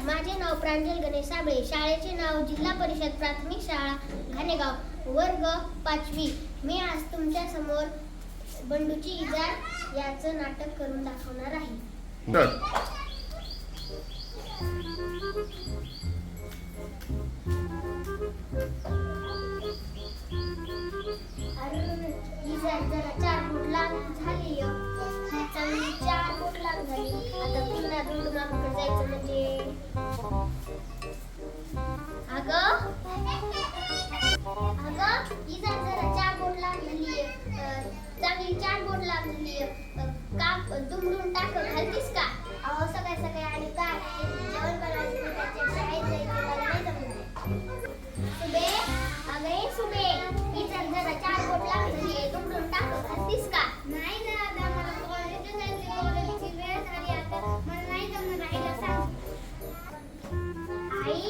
माझे नाव प्रांजल गणेश साबळे. शाळेचे नाव जिल्हा परिषद प्राथमिक शाळा घाणेगाव, वर्ग 5वी. मी आज तुमच्या समोर बंडूची इजार याचं नाटक करून दाखवणार आहे. इजार जरा 4 फूट लांब झाली, चांगली 4 फूट लांब झाली. आता पुन्हा धुंडमाकडे जायचं म्हणजे अगं इजार जरा 4 फूट लांब झाली, चांगली 4 फूट लांब झाली. का दुमडून टाक घालतीस का? अहो सकाळी सकाळी आणि काय जेवण बनवायचं त्याच्या शाळेत जायचं मला नाही जमत. सुबे अगं सुबे इजार जरा 4 फूट लांब झाली, दुमडून टाक घालतीस का? नाही दादा मला कॉलेजला जायचं, कॉलेजची वेळ झाली आता मला नाही जमणार. आईला सांग. आई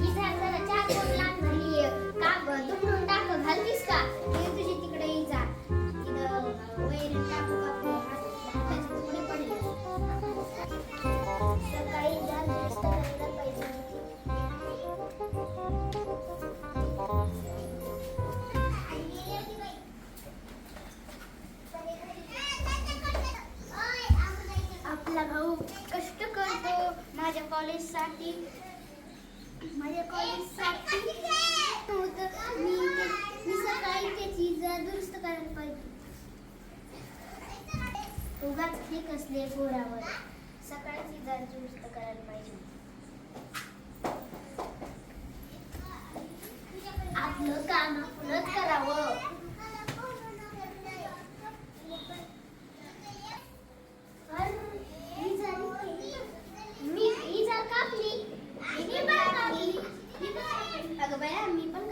इजार जरा 4 फूट लांब झाली, का दुमडून टाक घालतीस का? तुझी तिकडे इजार वैरण टाकू बापू हाताचे तुकडे पडले. सकाळी इजार दुरुस्त करायला पाहिजे. आपला भाऊ कष्ट करतो माझ्या कॉलेजसाठी मी सकाळी त्याची इजार दुरुस्त करायला पाहिजे. उगाच हे कसले पोरावर सकाळची इजार दुरुस्त करायला पाहिजे. आपलं काम आपणच करावं. मी इजार कापली. अगं बाया मी पण